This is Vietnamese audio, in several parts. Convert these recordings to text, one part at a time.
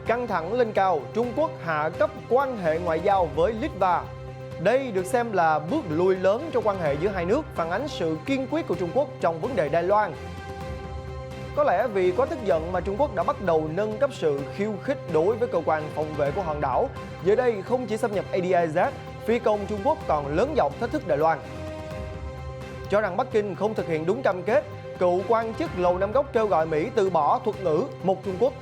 Căng thẳng lên cao, Trung Quốc hạ cấp quan hệ ngoại giao với Litva. Đây được xem là bước lùi lớn trong quan hệ giữa hai nước, phản ánh sự kiên quyết của Trung Quốc trong vấn đề Đài Loan. Có lẽ vì quá tức giận mà Trung Quốc đã bắt đầu nâng cấp sự khiêu khích đối với cơ quan phòng vệ của hòn đảo. Giờ đây không chỉ xâm nhập ADIZ, phi công Trung Quốc còn lớn giọng thách thức Đài Loan. Cho rằng Bắc Kinh không thực hiện đúng cam kết, cựu quan chức Lầu Năm Góc kêu gọi Mỹ từ bỏ thuật ngữ một Trung Quốc.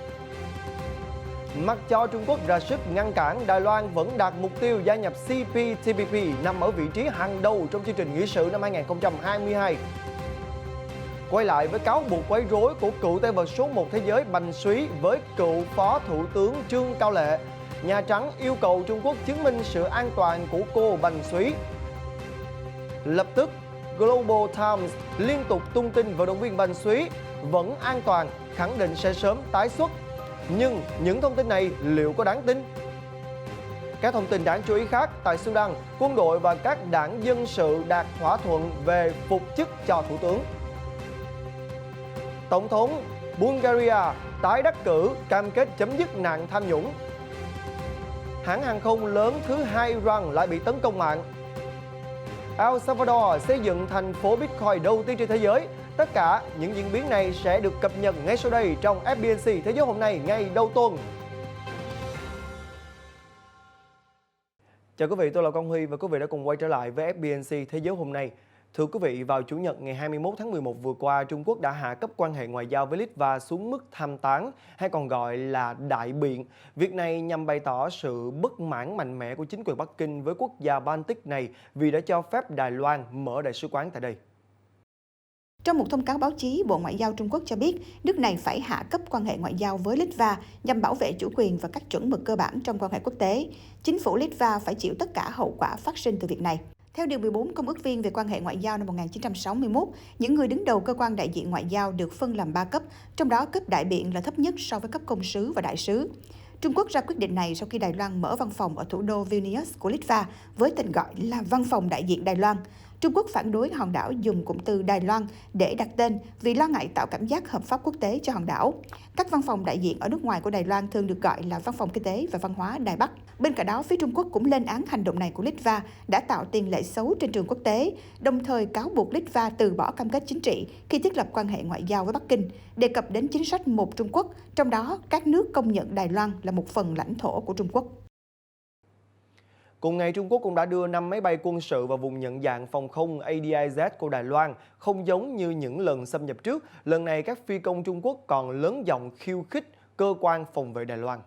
Mặc cho Trung Quốc ra sức ngăn cản, Đài Loan vẫn đạt mục tiêu gia nhập CPTPP nằm ở vị trí hàng đầu trong chương trình nghị sự năm 2022. Quay lại với cáo buộc quấy rối của cựu tay vợt số 1 thế giới Bành Súy với cựu Phó Thủ tướng Trương Cao Lệ, Nhà Trắng yêu cầu Trung Quốc chứng minh sự an toàn của cô Bành Súy. Lập tức, Global Times liên tục tung tin vận động viên Bành Súy vẫn an toàn, khẳng định sẽ sớm tái xuất. Nhưng những thông tin này liệu có đáng tin? Các thông tin đáng chú ý khác, tại Sudan, quân đội và các đảng dân sự đạt thỏa thuận về phục chức cho thủ tướng. Tổng thống Bulgaria tái đắc cử, cam kết chấm dứt nạn tham nhũng. Hãng hàng không lớn thứ hai Iran lại bị tấn công mạng. El Salvador xây dựng thành phố Bitcoin đầu tiên trên thế giới. Tất cả những diễn biến này sẽ được cập nhật ngay sau đây trong FBNC Thế giới hôm nay ngày đầu tuần. Chào quý vị, tôi là Quang Huy và quý vị đã cùng quay trở lại với FBNC Thế giới hôm nay. Thưa quý vị, vào Chủ nhật ngày 21 tháng 11 vừa qua, Trung Quốc đã hạ cấp quan hệ ngoại giao với Litva xuống mức tham tán, hay còn gọi là đại biện. Việc này nhằm bày tỏ sự bất mãn mạnh mẽ của chính quyền Bắc Kinh với quốc gia Baltic này vì đã cho phép Đài Loan mở đại sứ quán tại đây. Trong một thông cáo báo chí, Bộ Ngoại giao Trung Quốc cho biết nước này phải hạ cấp quan hệ ngoại giao với Litva nhằm bảo vệ chủ quyền và các chuẩn mực cơ bản trong quan hệ quốc tế. Chính phủ Litva phải chịu tất cả hậu quả phát sinh từ việc này. Theo Điều 14 Công ước viên về quan hệ ngoại giao năm 1961, những người đứng đầu cơ quan đại diện ngoại giao được phân làm 3 cấp, trong đó cấp đại biện là thấp nhất so với cấp công sứ và đại sứ. Trung Quốc ra quyết định này sau khi Đài Loan mở văn phòng ở thủ đô Vilnius của Litva với tên gọi là Văn phòng đại diện Đài Loan. Trung Quốc phản đối hòn đảo dùng cụm từ Đài Loan để đặt tên vì lo ngại tạo cảm giác hợp pháp quốc tế cho hòn đảo. Các văn phòng đại diện ở nước ngoài của Đài Loan thường được gọi là Văn phòng Kinh tế và Văn hóa Đài Bắc. Bên cạnh đó, phía Trung Quốc cũng lên án hành động này của Litva đã tạo tiền lệ xấu trên trường quốc tế, đồng thời cáo buộc Litva từ bỏ cam kết chính trị khi thiết lập quan hệ ngoại giao với Bắc Kinh, đề cập đến chính sách một Trung Quốc, trong đó các nước công nhận Đài Loan là một phần lãnh thổ của Trung Quốc. Cùng ngày, Trung Quốc cũng đã đưa 5 máy bay quân sự vào vùng nhận dạng phòng không ADIZ của Đài Loan. Không giống như những lần xâm nhập trước, lần này các phi công Trung Quốc còn lớn giọng khiêu khích cơ quan phòng vệ Đài Loan.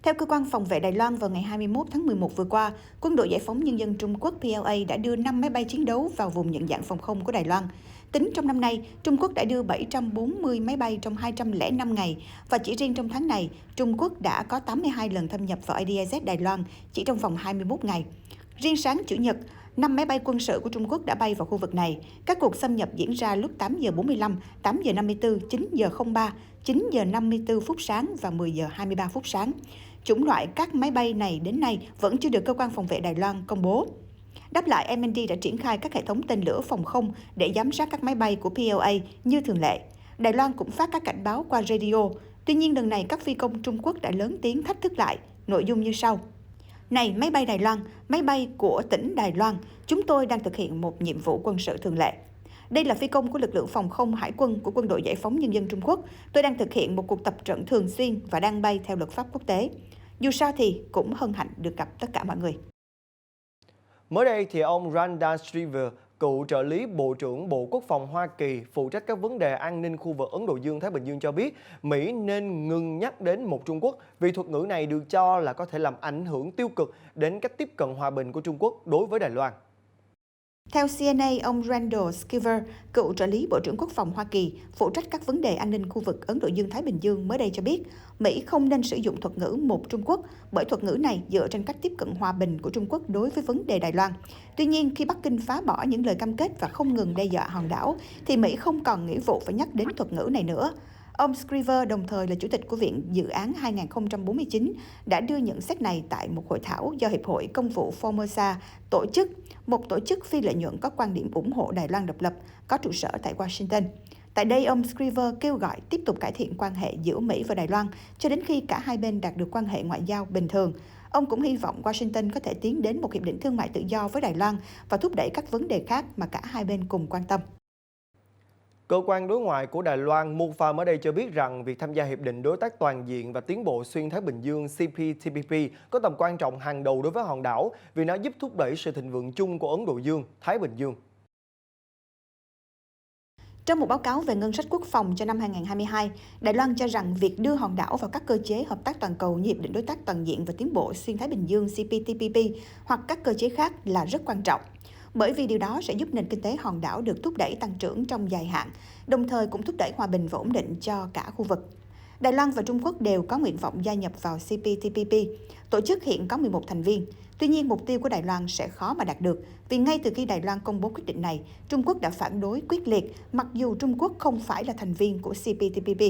Theo cơ quan phòng vệ Đài Loan, vào ngày 21 tháng 11 vừa qua, Quân đội Giải phóng Nhân dân Trung Quốc PLA đã đưa 5 máy bay chiến đấu vào vùng nhận dạng phòng không của Đài Loan. Tính trong năm nay, Trung Quốc đã đưa 740 máy bay trong 205 ngày và chỉ riêng trong tháng này, Trung Quốc đã có 82 lần thâm nhập vào ADIZ Đài Loan chỉ trong vòng 21 ngày. Riêng sáng Chủ nhật, 5 máy bay quân sự của Trung Quốc đã bay vào khu vực này. Các cuộc xâm nhập diễn ra lúc 8 giờ 45, 8 giờ 54, 9 giờ 03, 9 giờ 54 phút sáng và 10 giờ 23 phút sáng. Chủng loại các máy bay này đến nay vẫn chưa được cơ quan phòng vệ Đài Loan công bố. Đáp lại, MND đã triển khai các hệ thống tên lửa phòng không để giám sát các máy bay của PLA như thường lệ. Đài Loan cũng phát các cảnh báo qua radio. Tuy nhiên, lần này các phi công Trung Quốc đã lớn tiếng thách thức lại. Nội dung như sau. Này máy bay Đài Loan, máy bay của tỉnh Đài Loan, chúng tôi đang thực hiện một nhiệm vụ quân sự thường lệ. Đây là phi công của lực lượng phòng không hải quân của Quân đội Giải phóng Nhân dân Trung Quốc. Tôi đang thực hiện một cuộc tập trận thường xuyên và đang bay theo luật pháp quốc tế. Dù sao thì cũng hân hạnh được gặp tất cả mọi người. Mới đây thì ông Randall Shriver, cựu trợ lý Bộ trưởng Bộ Quốc phòng Hoa Kỳ phụ trách các vấn đề an ninh khu vực Ấn Độ Dương-Thái Bình Dương cho biết Mỹ nên ngừng nhắc đến một Trung Quốc vì thuật ngữ này được cho là có thể làm ảnh hưởng tiêu cực đến cách tiếp cận hòa bình của Trung Quốc đối với Đài Loan. Theo CNA, ông Randall Skiver, cựu trợ lý Bộ trưởng Quốc phòng Hoa Kỳ, phụ trách các vấn đề an ninh khu vực Ấn Độ Dương-Thái Bình Dương mới đây cho biết, Mỹ không nên sử dụng thuật ngữ một Trung Quốc bởi thuật ngữ này dựa trên cách tiếp cận hòa bình của Trung Quốc đối với vấn đề Đài Loan. Tuy nhiên, khi Bắc Kinh phá bỏ những lời cam kết và không ngừng đe dọa hòn đảo, thì Mỹ không còn nghĩa vụ phải nhắc đến thuật ngữ này nữa. Ông Scriver, đồng thời là chủ tịch của Viện Dự án 2049, đã đưa nhận xét này tại một hội thảo do Hiệp hội Công vụ Formosa tổ chức, một tổ chức phi lợi nhuận có quan điểm ủng hộ Đài Loan độc lập, có trụ sở tại Washington. Tại đây, ông Scriver kêu gọi tiếp tục cải thiện quan hệ giữa Mỹ và Đài Loan cho đến khi cả hai bên đạt được quan hệ ngoại giao bình thường. Ông cũng hy vọng Washington có thể tiến đến một hiệp định thương mại tự do với Đài Loan và thúc đẩy các vấn đề khác mà cả hai bên cùng quan tâm. Cơ quan đối ngoại của Đài Loan MOFA mới đây cho biết rằng việc tham gia Hiệp định Đối tác Toàn diện và Tiến bộ Xuyên Thái Bình Dương CPTPP có tầm quan trọng hàng đầu đối với hòn đảo vì nó giúp thúc đẩy sự thịnh vượng chung của Ấn Độ Dương, Thái Bình Dương. Trong một báo cáo về ngân sách quốc phòng cho năm 2022, Đài Loan cho rằng việc đưa hòn đảo vào các cơ chế hợp tác toàn cầu như Hiệp định Đối tác Toàn diện và Tiến bộ Xuyên Thái Bình Dương CPTPP hoặc các cơ chế khác là rất quan trọng, bởi vì điều đó sẽ giúp nền kinh tế hòn đảo được thúc đẩy tăng trưởng trong dài hạn, đồng thời cũng thúc đẩy hòa bình và ổn định cho cả khu vực. Đài Loan và Trung Quốc đều có nguyện vọng gia nhập vào CPTPP. Tổ chức hiện có 11 thành viên. Tuy nhiên, mục tiêu của Đài Loan sẽ khó mà đạt được, vì ngay từ khi Đài Loan công bố quyết định này, Trung Quốc đã phản đối quyết liệt, mặc dù Trung Quốc không phải là thành viên của CPTPP.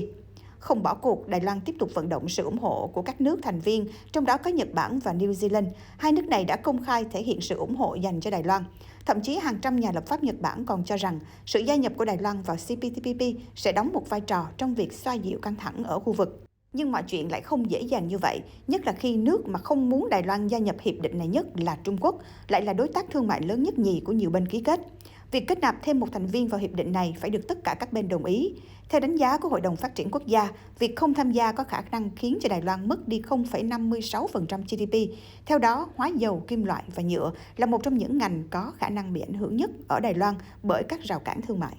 Không bỏ cuộc, Đài Loan tiếp tục vận động sự ủng hộ của các nước thành viên, trong đó có Nhật Bản và New Zealand. Hai nước này đã công khai thể hiện sự ủng hộ dành cho Đài Loan. Thậm chí hàng trăm nhà lập pháp Nhật Bản còn cho rằng sự gia nhập của Đài Loan vào CPTPP sẽ đóng một vai trò trong việc xoa dịu căng thẳng ở khu vực. Nhưng mọi chuyện lại không dễ dàng như vậy, nhất là khi nước mà không muốn Đài Loan gia nhập hiệp định này nhất là Trung Quốc, lại là đối tác thương mại lớn nhất nhì của nhiều bên ký kết. Việc kết nạp thêm một thành viên vào hiệp định này phải được tất cả các bên đồng ý. Theo đánh giá của Hội đồng Phát triển Quốc gia, việc không tham gia có khả năng khiến cho Đài Loan mất đi 0,56% GDP. Theo đó, hóa dầu, kim loại và nhựa là một trong những ngành có khả năng bị ảnh hưởng nhất ở Đài Loan bởi các rào cản thương mại.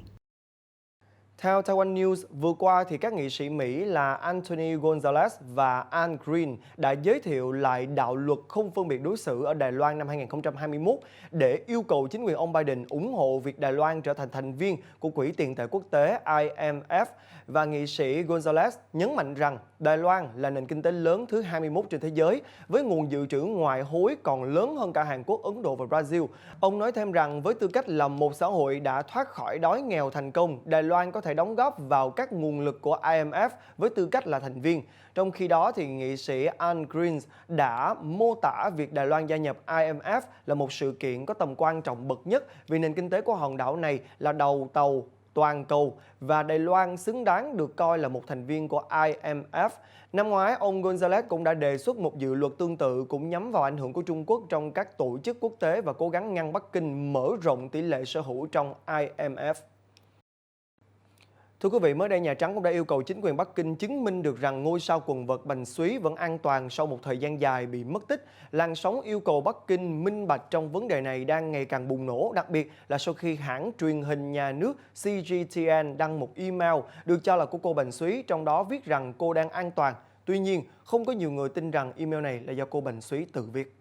Theo Taiwan News, vừa qua thì các nghị sĩ Mỹ là Anthony Gonzalez và Al Green đã giới thiệu lại đạo luật không phân biệt đối xử ở Đài Loan năm 2021 để yêu cầu chính quyền ông Biden ủng hộ việc Đài Loan trở thành thành viên của Quỹ tiền tệ quốc tế IMF. Và nghị sĩ Gonzalez nhấn mạnh rằng Đài Loan là nền kinh tế lớn thứ 21 trên thế giới với nguồn dự trữ ngoại hối còn lớn hơn cả Hàn Quốc, Ấn Độ và Brazil. Ông nói thêm rằng với tư cách là một xã hội đã thoát khỏi đói nghèo thành công, Đài Loan có thể đóng góp vào các nguồn lực của IMF với tư cách là thành viên. Trong khi đó, thì nghị sĩ Al Green đã mô tả việc Đài Loan gia nhập IMF là một sự kiện có tầm quan trọng bậc nhất vì nền kinh tế của hòn đảo này là đầu tàu toàn cầu và Đài Loan xứng đáng được coi là một thành viên của IMF. Năm ngoái, ông Gonzalez cũng đã đề xuất một dự luật tương tự cũng nhắm vào ảnh hưởng của Trung Quốc trong các tổ chức quốc tế và cố gắng ngăn Bắc Kinh mở rộng tỷ lệ sở hữu trong IMF. Thưa quý vị, mới đây Nhà Trắng cũng đã yêu cầu chính quyền Bắc Kinh chứng minh được rằng ngôi sao quần vợt Bành Xúy vẫn an toàn sau một thời gian dài bị mất tích. Làn sóng yêu cầu Bắc Kinh minh bạch trong vấn đề này đang ngày càng bùng nổ, đặc biệt là sau khi hãng truyền hình nhà nước CGTN đăng một email được cho là của cô Bành Xúy, trong đó viết rằng cô đang an toàn. Tuy nhiên, không có nhiều người tin rằng email này là do cô Bành Xúy tự viết.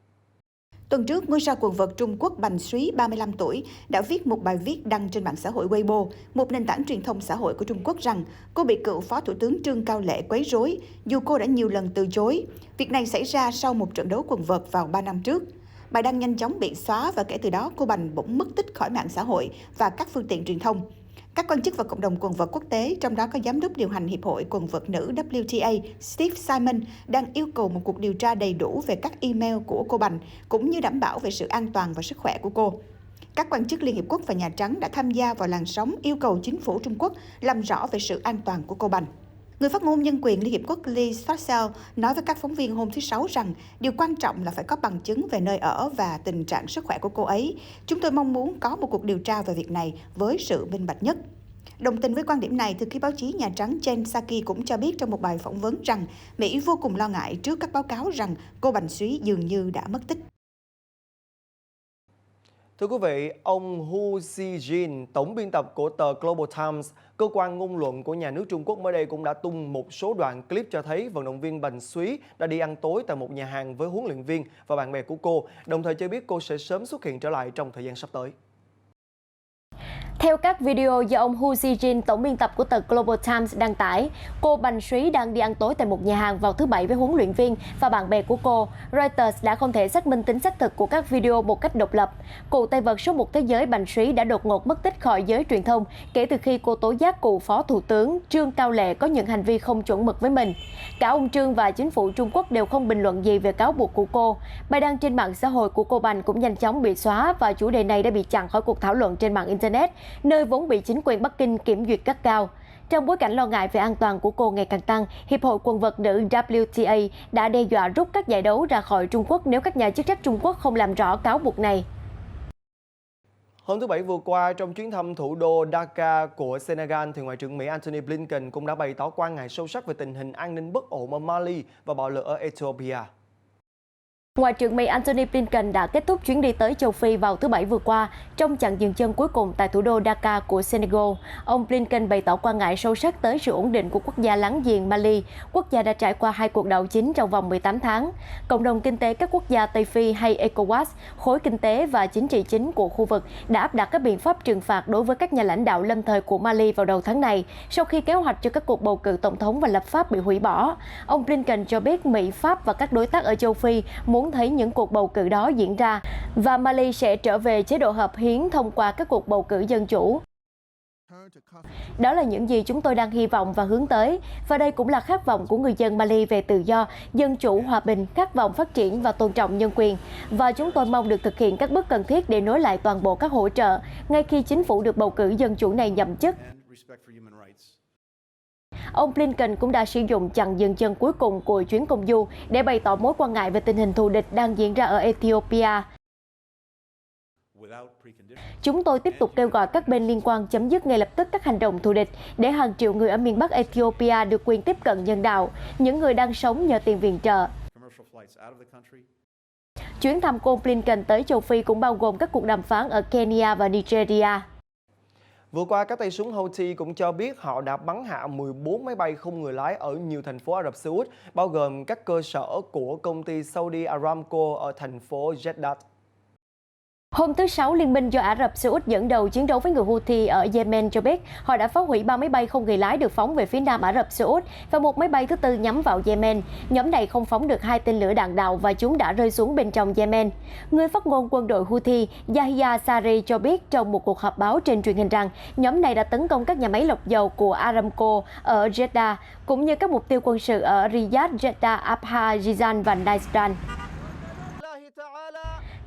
Tuần trước, ngôi sao quần vợt Trung Quốc Bành Xúy, 35 tuổi, đã viết một bài viết đăng trên mạng xã hội Weibo, một nền tảng truyền thông xã hội của Trung Quốc rằng cô bị cựu Phó Thủ tướng Trương Cao Lệ quấy rối, dù cô đã nhiều lần từ chối. Việc này xảy ra sau một trận đấu quần vợt vào 3 năm trước. Bài đăng nhanh chóng bị xóa và kể từ đó cô Bành bỗng mất tích khỏi mạng xã hội và các phương tiện truyền thông. Các quan chức và cộng đồng quần vợt quốc tế, trong đó có giám đốc điều hành Hiệp hội quần vợt nữ WTA Steve Simon, đang yêu cầu một cuộc điều tra đầy đủ về các email của cô Bành, cũng như đảm bảo về sự an toàn và sức khỏe của cô. Các quan chức Liên Hiệp Quốc và Nhà Trắng đã tham gia vào làn sóng yêu cầu chính phủ Trung Quốc làm rõ về sự an toàn của cô Bành. Người phát ngôn nhân quyền Liên Hiệp Quốc Lee Stossel nói với các phóng viên hôm thứ Sáu rằng điều quan trọng là phải có bằng chứng về nơi ở và tình trạng sức khỏe của cô ấy. Chúng tôi mong muốn có một cuộc điều tra về việc này với sự minh bạch nhất. Đồng tình với quan điểm này, thư ký báo chí Nhà Trắng Jen Psaki cũng cho biết trong một bài phỏng vấn rằng Mỹ vô cùng lo ngại trước các báo cáo rằng cô Bành Xúy dường như đã mất tích. Thưa quý vị, ông Hu Zijin, tổng biên tập của tờ Global Times, cơ quan ngôn luận của nhà nước Trung Quốc mới đây cũng đã tung một số đoạn clip cho thấy vận động viên Bành Xúy đã đi ăn tối tại một nhà hàng với huấn luyện viên và bạn bè của cô, đồng thời cho biết cô sẽ sớm xuất hiện trở lại trong thời gian sắp tới. Theo các video do ông Hu Zijin, tổng biên tập của tờ Global Times đăng tải, cô Bành Xúy đang đi ăn tối tại một nhà hàng vào thứ Bảy với huấn luyện viên và bạn bè của cô. Reuters đã không thể xác minh tính xác thực của các video một cách độc lập. Cựu tay vợt số 1 thế giới Bành Xúy đã đột ngột mất tích khỏi giới truyền thông kể từ khi cô tố giác cựu Phó Thủ tướng Trương Cao Lệ có những hành vi không chuẩn mực với mình. Cả ông Trương và chính phủ Trung Quốc đều không bình luận gì về cáo buộc của cô. Bài đăng trên mạng xã hội của cô Bành cũng nhanh chóng bị xóa và chủ đề này đã bị chặn khỏi cuộc thảo luận trên mạng Internet, nơi vốn bị chính quyền Bắc Kinh kiểm duyệt gắt gao. Trong bối cảnh lo ngại về an toàn của cô ngày càng tăng, Hiệp hội quần vợt nữ WTA đã đe dọa rút các giải đấu ra khỏi Trung Quốc nếu các nhà chức trách Trung Quốc không làm rõ cáo buộc này. Hôm thứ Bảy vừa qua, trong chuyến thăm thủ đô Dakar của Senegal, thì Ngoại trưởng Mỹ Antony Blinken cũng đã bày tỏ quan ngại sâu sắc về tình hình an ninh bất ổn ở Mali và bạo lực ở Ethiopia. Ngoại trưởng Mỹ Antony Blinken đã kết thúc chuyến đi tới châu Phi vào thứ Bảy vừa qua trong chặng dừng chân cuối cùng tại thủ đô Dakar của Senegal. Ông Blinken bày tỏ quan ngại sâu sắc tới sự ổn định của quốc gia láng giềng Mali, quốc gia đã trải qua 2 cuộc đảo chính trong vòng 18 tháng. Cộng đồng kinh tế các quốc gia Tây Phi hay ECOWAS, khối kinh tế và chính trị chính của khu vực, đã áp đặt các biện pháp trừng phạt đối với các nhà lãnh đạo lâm thời của Mali vào đầu tháng này, sau khi kế hoạch cho các cuộc bầu cử tổng thống và lập pháp bị hủy bỏ. Ông Blinken cho biết Mỹ, Pháp và các đối tác ở châu Phi muốn thấy những cuộc bầu cử đó diễn ra và Mali sẽ trở về chế độ hợp hiến thông qua các cuộc bầu cử dân chủ. Đó là những gì chúng tôi đang hy vọng và hướng tới, và đây cũng là khát vọng của người dân Mali về tự do, dân chủ, hòa bình, khát vọng phát triển và tôn trọng nhân quyền. Và chúng tôi mong được thực hiện các bước cần thiết để nối lại toàn bộ các hỗ trợ ngay khi chính phủ được bầu cử dân chủ này nhậm chức. Ông Blinken cũng đã sử dụng chặng dừng chân cuối cùng của chuyến công du để bày tỏ mối quan ngại về tình hình thù địch đang diễn ra ở Ethiopia. Chúng tôi tiếp tục kêu gọi các bên liên quan chấm dứt ngay lập tức các hành động thù địch để hàng triệu người ở miền Bắc Ethiopia được quyền tiếp cận nhân đạo, những người đang sống nhờ tiền viện trợ. Chuyến thăm của ông Blinken tới châu Phi cũng bao gồm các cuộc đàm phán ở Kenya và Nigeria. Vừa qua, các tay súng Houthi cũng cho biết họ đã bắn hạ 14 máy bay không người lái ở nhiều thành phố Ả Rập Xê Út, bao gồm các cơ sở của công ty Saudi Aramco ở thành phố Jeddah. Hôm thứ Sáu, Liên minh do Ả Rập Xê Út dẫn đầu chiến đấu với người Houthi ở Yemen cho biết họ đã phá hủy 3 máy bay không người lái được phóng về phía nam Ả Rập Xê Út và một máy bay thứ tư nhắm vào Yemen. Nhóm này không phóng được 2 tên lửa đạn đạo và chúng đã rơi xuống bên trong Yemen. Người phát ngôn quân đội Houthi Yahya Saree cho biết trong một cuộc họp báo trên truyền hình rằng nhóm này đã tấn công các nhà máy lọc dầu của Aramco ở Jeddah, cũng như các mục tiêu quân sự ở Riyadh, Jeddah, Abha, Jizan và Naisran.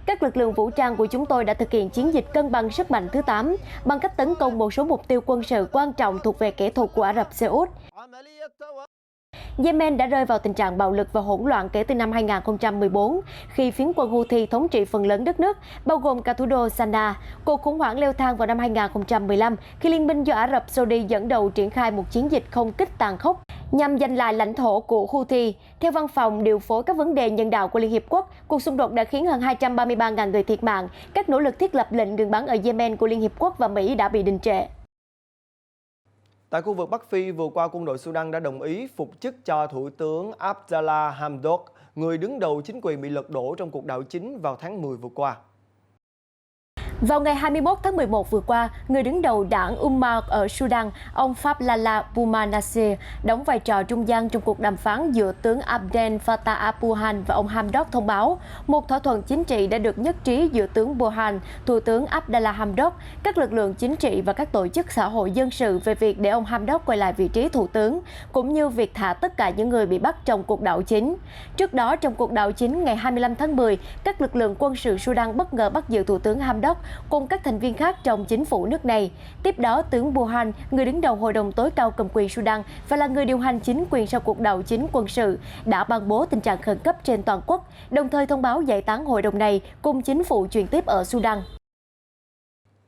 Các lực lượng vũ trang của chúng tôi đã thực hiện chiến dịch cân bằng sức mạnh thứ 8 bằng cách tấn công một số mục tiêu quân sự quan trọng thuộc về kỹ thuật của Ả Rập Xê Út. Yemen đã rơi vào tình trạng bạo lực và hỗn loạn kể từ năm 2014, khi phiến quân Houthi thống trị phần lớn đất nước, bao gồm cả thủ đô Sanaa. Cuộc khủng hoảng leo thang vào năm 2015, khi Liên minh do Ả Rập Saudi dẫn đầu triển khai một chiến dịch không kích tàn khốc nhằm giành lại lãnh thổ của Houthi. Theo Văn phòng điều phối các vấn đề nhân đạo của Liên Hiệp Quốc, cuộc xung đột đã khiến hơn 233.000 người thiệt mạng. Các nỗ lực thiết lập lệnh ngừng bắn ở Yemen của Liên Hiệp Quốc và Mỹ đã bị đình trệ. Tại khu vực Bắc Phi, vừa qua quân đội Sudan đã đồng ý phục chức cho Thủ tướng Abdallah Hamdok, người đứng đầu chính quyền bị lật đổ trong cuộc đảo chính vào tháng 10 vừa qua. Vào ngày 21 tháng 11 vừa qua, người đứng đầu đảng Umma ở Sudan, ông Fablala Boumanasir, đóng vai trò trung gian trong cuộc đàm phán giữa tướng Abdel Fattah al-Burhan và ông Hamdok thông báo một thỏa thuận chính trị đã được nhất trí giữa tướng Burhan, thủ tướng Abdallah Hamdok, các lực lượng chính trị và các tổ chức xã hội dân sự về việc để ông Hamdok quay lại vị trí thủ tướng, cũng như việc thả tất cả những người bị bắt trong cuộc đảo chính. Trước đó, trong cuộc đảo chính ngày 25 tháng 10, các lực lượng quân sự Sudan bất ngờ bắt giữ thủ tướng Hamdok cùng các thành viên khác trong chính phủ nước này. Tiếp đó, tướng Burhan, người đứng đầu Hội đồng tối cao cầm quyền Sudan và là người điều hành chính quyền sau cuộc đảo chính quân sự, đã ban bố tình trạng khẩn cấp trên toàn quốc, đồng thời thông báo giải tán hội đồng này cùng chính phủ chuyển tiếp ở Sudan.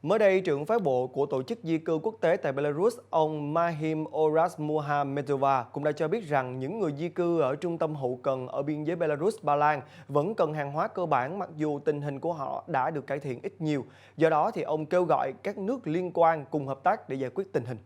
Mới đây, trưởng phái bộ của Tổ chức Di cư Quốc tế tại Belarus, ông Mahim Orasmuhamedova cũng đã cho biết rằng những người di cư ở trung tâm hậu cần ở biên giới Belarus-Ba Lan vẫn cần hàng hóa cơ bản, mặc dù tình hình của họ đã được cải thiện ít nhiều. Do đó, thì ông kêu gọi các nước liên quan cùng hợp tác để giải quyết tình hình.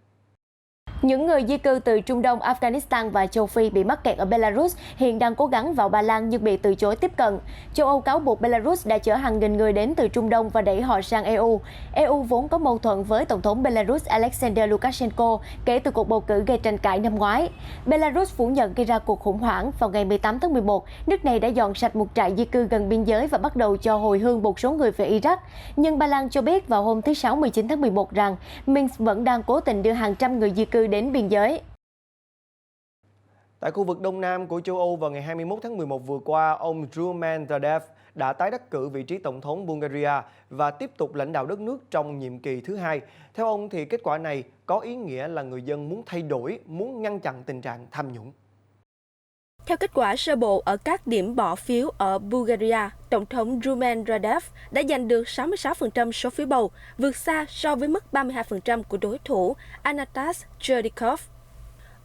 Những người di cư từ Trung Đông, Afghanistan và châu Phi bị mắc kẹt ở Belarus hiện đang cố gắng vào Ba Lan nhưng bị từ chối tiếp cận. Châu Âu cáo buộc Belarus đã chở hàng nghìn người đến từ Trung Đông và đẩy họ sang EU. EU vốn có mâu thuẫn với Tổng thống Belarus Alexander Lukashenko kể từ cuộc bầu cử gây tranh cãi năm ngoái. Belarus phủ nhận gây ra cuộc khủng hoảng. Vào ngày 18 tháng 11, nước này đã dọn sạch một trại di cư gần biên giới và bắt đầu cho hồi hương một số người về Iraq. Nhưng Ba Lan cho biết vào hôm thứ Sáu 19 tháng 11 rằng Minsk vẫn đang cố tình đưa hàng trăm người di cư đến biên giới. Tại khu vực Đông Nam của châu Âu vào ngày 21 tháng 11 vừa qua, ông Rumen Radev đã tái đắc cử vị trí Tổng thống Bulgaria và tiếp tục lãnh đạo đất nước trong nhiệm kỳ thứ hai. Theo ông thì kết quả này có ý nghĩa là người dân muốn thay đổi, muốn ngăn chặn tình trạng tham nhũng. Theo kết quả sơ bộ ở các điểm bỏ phiếu ở Bulgaria, Tổng thống Rumen Radev đã giành được 66% số phiếu bầu, vượt xa so với mức 32% của đối thủ Anatas Cherdikov.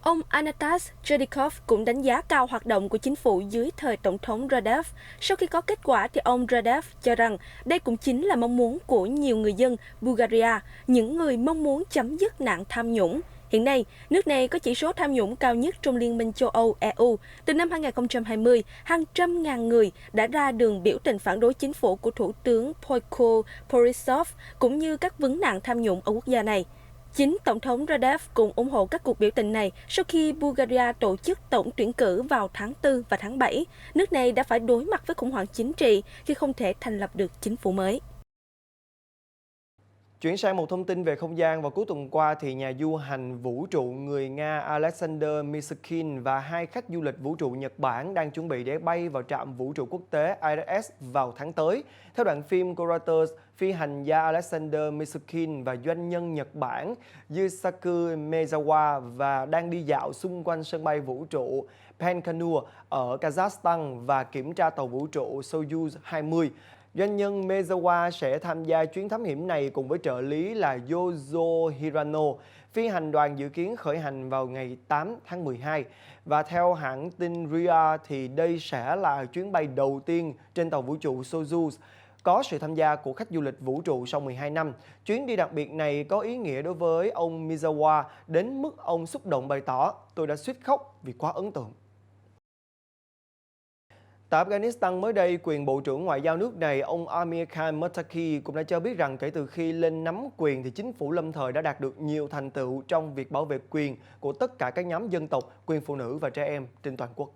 Ông Anatas Cherdikov cũng đánh giá cao hoạt động của chính phủ dưới thời Tổng thống Radev. Sau khi có kết quả thì ông Radev cho rằng đây cũng chính là mong muốn của nhiều người dân Bulgaria, những người mong muốn chấm dứt nạn tham nhũng. Hiện nay, nước này có chỉ số tham nhũng cao nhất trong Liên minh châu Âu EU. Từ năm 2020, hàng trăm ngàn người đã ra đường biểu tình phản đối chính phủ của Thủ tướng Boyko Borisov cũng như các vấn nạn tham nhũng ở quốc gia này. Chính Tổng thống Radev cũng ủng hộ các cuộc biểu tình này sau khi Bulgaria tổ chức tổng tuyển cử vào tháng 4 và tháng 7. Nước này đã phải đối mặt với khủng hoảng chính trị khi không thể thành lập được chính phủ mới. Chuyển sang một thông tin về không gian, vào cuối tuần qua thì nhà du hành vũ trụ người Nga Alexander Miskin và 2 khách du lịch vũ trụ Nhật Bản đang chuẩn bị để bay vào trạm vũ trụ quốc tế ISS vào tháng tới. Theo đoạn phim của Reuters, phi hành gia Alexander Miskin và doanh nhân Nhật Bản Yusaku Maezawa và đang đi dạo xung quanh sân bay vũ trụ Baikonur ở Kazakhstan và kiểm tra tàu vũ trụ Soyuz 20. Doanh nhân Maezawa sẽ tham gia chuyến thám hiểm này cùng với trợ lý là Yozo Hirano. Phi hành đoàn dự kiến khởi hành vào ngày 8 tháng 12. Và theo hãng tin RIA thì đây sẽ là chuyến bay đầu tiên trên tàu vũ trụ Soyuz có sự tham gia của khách du lịch vũ trụ sau 12 năm. Chuyến đi đặc biệt này có ý nghĩa đối với ông Maezawa đến mức ông xúc động bày tỏ: "Tôi đã suýt khóc vì quá ấn tượng." Tại Afghanistan mới đây, quyền Bộ trưởng Ngoại giao nước này, ông Amir Khan Muttaqi cũng đã cho biết rằng kể từ khi lên nắm quyền thì chính phủ lâm thời đã đạt được nhiều thành tựu trong việc bảo vệ quyền của tất cả các nhóm dân tộc, quyền phụ nữ và trẻ em trên toàn quốc.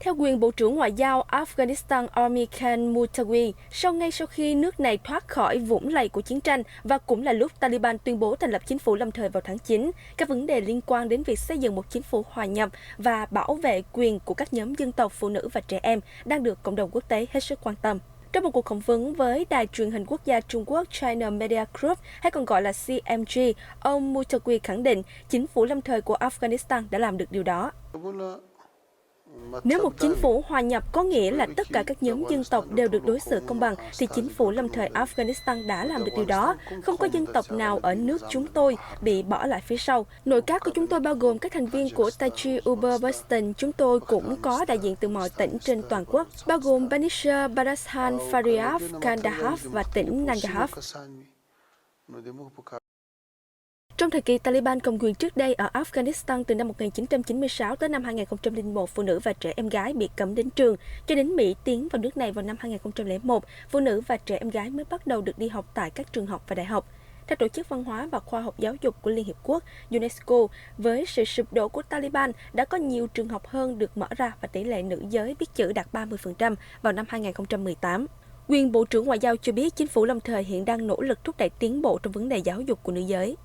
Theo quyền Bộ trưởng Ngoại giao Afghanistan Amir Khan Muttaqi, ngay sau khi nước này thoát khỏi vũng lầy của chiến tranh và cũng là lúc Taliban tuyên bố thành lập chính phủ lâm thời vào tháng 9, các vấn đề liên quan đến việc xây dựng một chính phủ hòa nhập và bảo vệ quyền của các nhóm dân tộc, phụ nữ và trẻ em đang được cộng đồng quốc tế hết sức quan tâm. Trong một cuộc phỏng vấn với đài truyền hình quốc gia Trung Quốc China Media Group, hay còn gọi là CMG, ông Muttaqi khẳng định chính phủ lâm thời của Afghanistan đã làm được điều đó. Nếu một chính phủ hòa nhập có nghĩa là tất cả các nhóm dân tộc đều được đối xử công bằng, thì chính phủ lâm thời Afghanistan đã làm được điều đó. Không có dân tộc nào ở nước chúng tôi bị bỏ lại phía sau. Nội các của chúng tôi bao gồm các thành viên của Tajik-Uzbekistan. Chúng tôi cũng có đại diện từ mọi tỉnh trên toàn quốc, bao gồm Panjshir, Badakhshan, Faryab, Kandahar và tỉnh Nangarhar. Trong thời kỳ Taliban cầm quyền trước đây ở Afghanistan từ năm 1996 tới năm 2001, phụ nữ và trẻ em gái bị cấm đến trường. Cho đến Mỹ tiến vào nước này vào năm 2001, phụ nữ và trẻ em gái mới bắt đầu được đi học tại các trường học và đại học. Theo Tổ chức Văn hóa và Khoa học Giáo dục của Liên Hiệp Quốc, UNESCO, với sự sụp đổ của Taliban, đã có nhiều trường học hơn được mở ra và tỷ lệ nữ giới biết chữ đạt 30% vào năm 2018. Quyền Bộ trưởng Ngoại giao cho biết chính phủ lâm thời hiện đang nỗ lực thúc đẩy tiến bộ trong vấn đề giáo dục của nữ giới.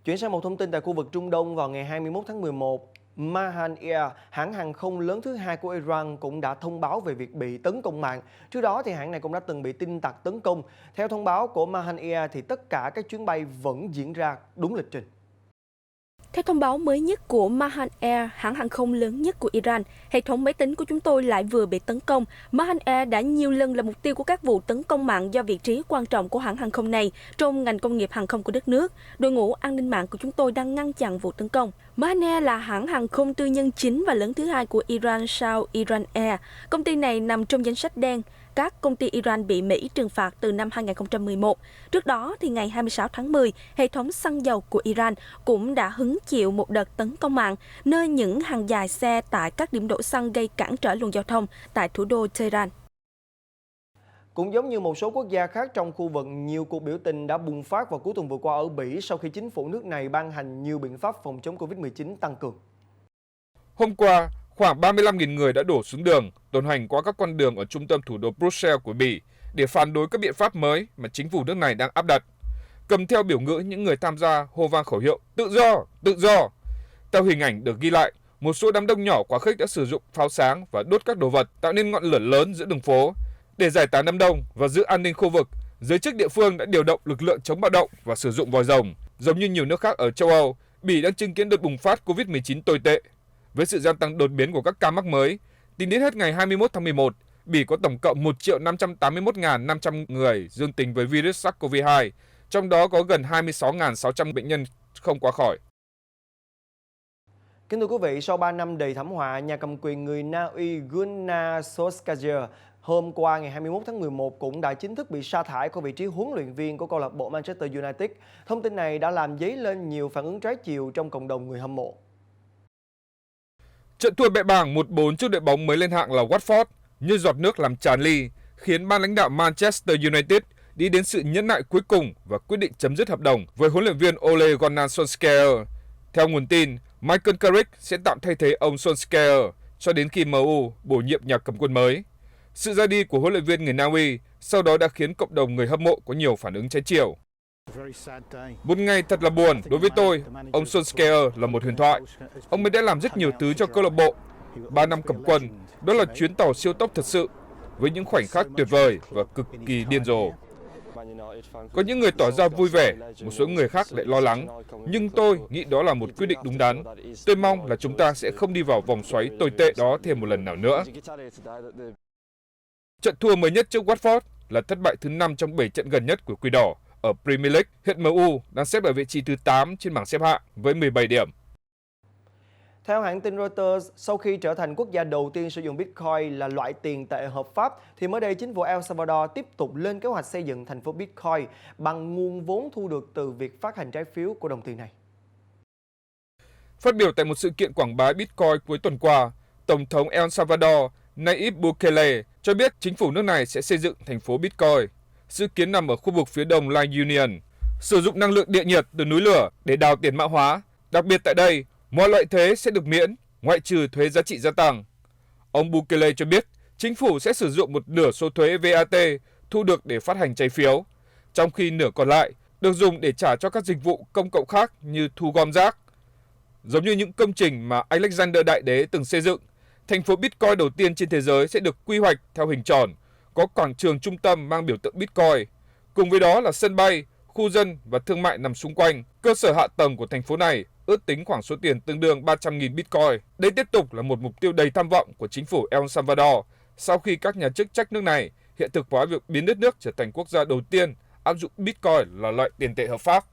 Chuyển sang một thông tin tại khu vực Trung Đông, vào ngày 21 tháng 11, Mahan Air, hãng hàng không lớn thứ hai của Iran, cũng đã thông báo về việc bị tấn công mạng. Trước đó thì hãng này cũng đã từng bị tin tặc tấn công. Theo thông báo của Mahan Air thì tất cả các chuyến bay vẫn diễn ra đúng lịch trình. Theo thông báo mới nhất của Mahan Air, hãng hàng không lớn nhất của Iran, hệ thống máy tính của chúng tôi lại vừa bị tấn công. Mahan Air đã nhiều lần là mục tiêu của các vụ tấn công mạng do vị trí quan trọng của hãng hàng không này trong ngành công nghiệp hàng không của đất nước. Đội ngũ an ninh mạng của chúng tôi đang ngăn chặn vụ tấn công. Mahan Air là hãng hàng không tư nhân chính và lớn thứ hai của Iran sau Iran Air. Công ty này nằm trong danh sách đen các công ty Iran bị Mỹ trừng phạt từ năm 2011. Trước đó, thì ngày 26 tháng 10, hệ thống xăng dầu của Iran cũng đã hứng chịu một đợt tấn công mạng, nơi những hàng dài xe tại các điểm đổ xăng gây cản trở luồng giao thông tại thủ đô Tehran. Cũng giống như một số quốc gia khác trong khu vực, nhiều cuộc biểu tình đã bùng phát vào cuối tuần vừa qua ở Bỉ sau khi chính phủ nước này ban hành nhiều biện pháp phòng chống Covid-19 tăng cường. Hôm qua, khoảng 35.000 người đã đổ xuống đường, tuần hành qua các con đường ở trung tâm thủ đô Bruxelles của Bỉ để phản đối các biện pháp mới mà chính phủ nước này đang áp đặt. Cầm theo biểu ngữ, những người tham gia hô vang khẩu hiệu "Tự do, tự do". Theo hình ảnh được ghi lại, một số đám đông nhỏ quá khích đã sử dụng pháo sáng và đốt các đồ vật tạo nên ngọn lửa lớn giữa đường phố. Để giải tán đám đông và giữ an ninh khu vực, giới chức địa phương đã điều động lực lượng chống bạo động và sử dụng vòi rồng. Giống như nhiều nước khác ở châu Âu, Bỉ đang chứng kiến đợt bùng phát COVID-19 tồi tệ. Với sự gia tăng đột biến của các ca mắc mới, tính đến hết ngày 21 tháng 11, Bỉ có tổng cộng 1.581.500 người dương tính với virus SARS-CoV-2, trong đó có gần 26.600 bệnh nhân không qua khỏi. Kính thưa quý vị, sau 3 năm đầy thảm họa, nhà cầm quyền người Na Uy Gunnar Solskjaer hôm qua ngày 21 tháng 11 cũng đã chính thức bị sa thải khỏi vị trí huấn luyện viên của câu lạc bộ Manchester United. Thông tin này đã làm dấy lên nhiều phản ứng trái chiều trong cộng đồng người hâm mộ. Trận thua bệ bàng 1-4 trước đội bóng mới lên hạng là Watford như giọt nước làm tràn ly, khiến ban lãnh đạo Manchester United đi đến sự nhẫn nại cuối cùng và quyết định chấm dứt hợp đồng với huấn luyện viên Ole Gunnar Solskjaer. Theo nguồn tin, Michael Carrick sẽ tạm thay thế ông Solskjaer cho đến khi MU bổ nhiệm nhà cầm quân mới. Sự ra đi của huấn luyện viên người Na Uy sau đó đã khiến cộng đồng người hâm mộ có nhiều phản ứng trái chiều. Một ngày thật là buồn đối với tôi, ông Solskjaer là một huyền thoại. Ông ấy đã làm rất nhiều thứ cho câu lạc bộ. 3 năm cầm quân, đó là chuyến tàu siêu tốc thật sự, với những khoảnh khắc tuyệt vời và cực kỳ điên rồ. Có những người tỏ ra vui vẻ, một số người khác lại lo lắng, nhưng tôi nghĩ đó là một quyết định đúng đắn. Tôi mong là chúng ta sẽ không đi vào vòng xoáy tồi tệ đó thêm một lần nào nữa. Trận thua mới nhất trước Watford là thất bại thứ 5 trong 7 trận gần nhất của Quỷ Đỏ ở Premier League. Hiện MU đang xếp ở vị trí thứ 8 trên bảng xếp hạng với 17 điểm. Theo hãng tin Reuters, sau khi trở thành quốc gia đầu tiên sử dụng Bitcoin là loại tiền tệ hợp pháp, thì mới đây chính phủ El Salvador tiếp tục lên kế hoạch xây dựng thành phố Bitcoin bằng nguồn vốn thu được từ việc phát hành trái phiếu của đồng tiền này. Phát biểu tại một sự kiện quảng bá Bitcoin cuối tuần qua, Tổng thống El Salvador Nayib Bukele cho biết chính phủ nước này sẽ xây dựng thành phố Bitcoin, dự kiến nằm ở khu vực phía đông La Union, sử dụng năng lượng địa nhiệt từ núi lửa để đào tiền mã hóa. Đặc biệt tại đây, mọi loại thuế sẽ được miễn, ngoại trừ thuế giá trị gia tăng. Ông Bukele cho biết chính phủ sẽ sử dụng một nửa số thuế VAT thu được để phát hành trái phiếu, trong khi nửa còn lại được dùng để trả cho các dịch vụ công cộng khác như thu gom rác. Giống như những công trình mà Alexander Đại Đế từng xây dựng, thành phố Bitcoin đầu tiên trên thế giới sẽ được quy hoạch theo hình tròn, có quảng trường trung tâm mang biểu tượng Bitcoin. Cùng với đó là sân bay, khu dân và thương mại nằm xung quanh. Cơ sở hạ tầng của thành phố này ước tính khoảng số tiền tương đương 300.000 Bitcoin. Đây tiếp tục là một mục tiêu đầy tham vọng của chính phủ El Salvador sau khi các nhà chức trách nước này hiện thực hóa việc biến đất nước trở thành quốc gia đầu tiên áp dụng Bitcoin là loại tiền tệ hợp pháp.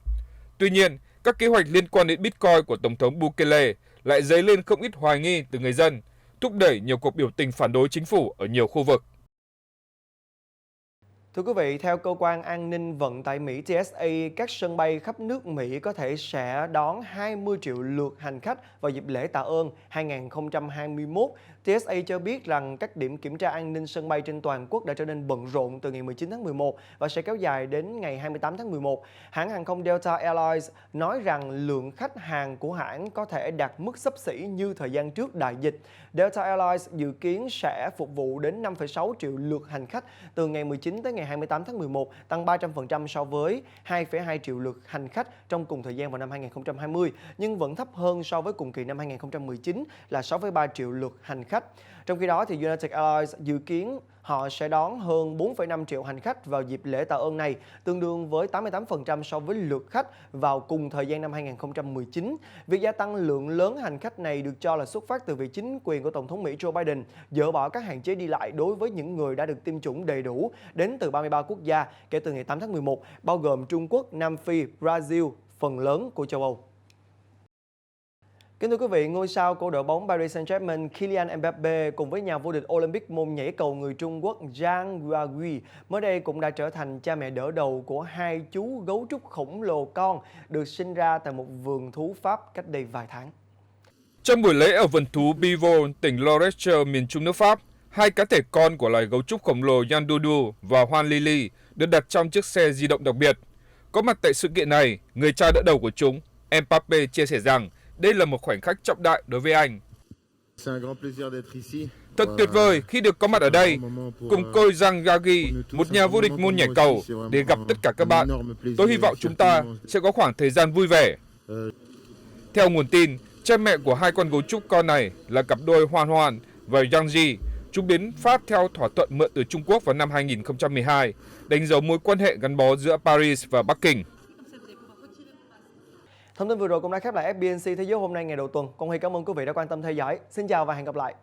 Tuy nhiên, các kế hoạch liên quan đến Bitcoin của Tổng thống Bukele lại dấy lên không ít hoài nghi từ người dân, thúc đẩy nhiều cuộc biểu tình phản đối chính phủ ở nhiều khu vực. Thưa quý vị, theo Cơ quan An ninh Vận tải Mỹ TSA, các sân bay khắp nước Mỹ có thể sẽ đón 20 triệu lượt hành khách vào dịp lễ Tạ ơn 2021. TSA cho biết rằng các điểm kiểm tra an ninh sân bay trên toàn quốc đã trở nên bận rộn từ ngày 19 tháng 11 và sẽ kéo dài đến ngày 28 tháng 11. Hãng hàng không Delta Airlines nói rằng lượng khách hàng của hãng có thể đạt mức xấp xỉ như thời gian trước đại dịch. Delta Airlines dự kiến sẽ phục vụ đến 5,6 triệu lượt hành khách từ ngày 19 tới ngày 28 tháng 11, tăng 300% so với 2,2 triệu lượt hành khách trong cùng thời gian vào năm 2020, nhưng vẫn thấp hơn so với cùng kỳ năm 2019 là 6,3 triệu lượt hành khách. Trong khi đó, thì United Airlines dự kiến họ sẽ đón hơn 4,5 triệu hành khách vào dịp lễ Tạ ơn này, tương đương với 88% so với lượt khách vào cùng thời gian năm 2019. Việc gia tăng lượng lớn hành khách này được cho là xuất phát từ việc chính quyền của Tổng thống Mỹ Joe Biden dỡ bỏ các hạn chế đi lại đối với những người đã được tiêm chủng đầy đủ đến từ 33 quốc gia kể từ ngày 8 tháng 11, bao gồm Trung Quốc, Nam Phi, Brazil, phần lớn của châu Âu. Kính thưa quý vị, ngôi sao của đội bóng Paris Saint-Germain Kylian Mbappé cùng với nhà vô địch Olympic môn nhảy cầu người Trung Quốc Zhang Guoqi mới đây cũng đã trở thành cha mẹ đỡ đầu của hai chú gấu trúc khổng lồ con được sinh ra tại một vườn thú Pháp cách đây vài tháng. Trong buổi lễ ở vườn thú Bivol, tỉnh Loire, miền Trung nước Pháp, hai cá thể con của loài gấu trúc khổng lồ Yandudu và Hoan Lily được đặt trong chiếc xe di động đặc biệt. Có mặt tại sự kiện này, người cha đỡ đầu của chúng, Mbappé chia sẻ rằng đây là một khoảnh khắc trọng đại đối với anh. Thật tuyệt vời khi được có mặt ở đây, cùng cô Zhang Guoqi, một nhà vô địch môn nhảy cầu, để gặp tất cả các bạn. Tôi hy vọng chúng ta sẽ có khoảng thời gian vui vẻ. Theo nguồn tin, Cha mẹ của hai con gấu trúc con này là cặp đôi Hoàn Hoàn và Yang Ji. Chúng đến Pháp theo thỏa thuận mượn từ Trung Quốc vào năm 2012, đánh dấu mối quan hệ gắn bó giữa Paris và Bắc Kinh. Thông tin vừa rồi cũng đã khép lại FBNC Thế giới hôm nay ngày đầu tuần. Con Huy cảm ơn quý vị đã quan tâm theo dõi. Xin chào và hẹn gặp lại.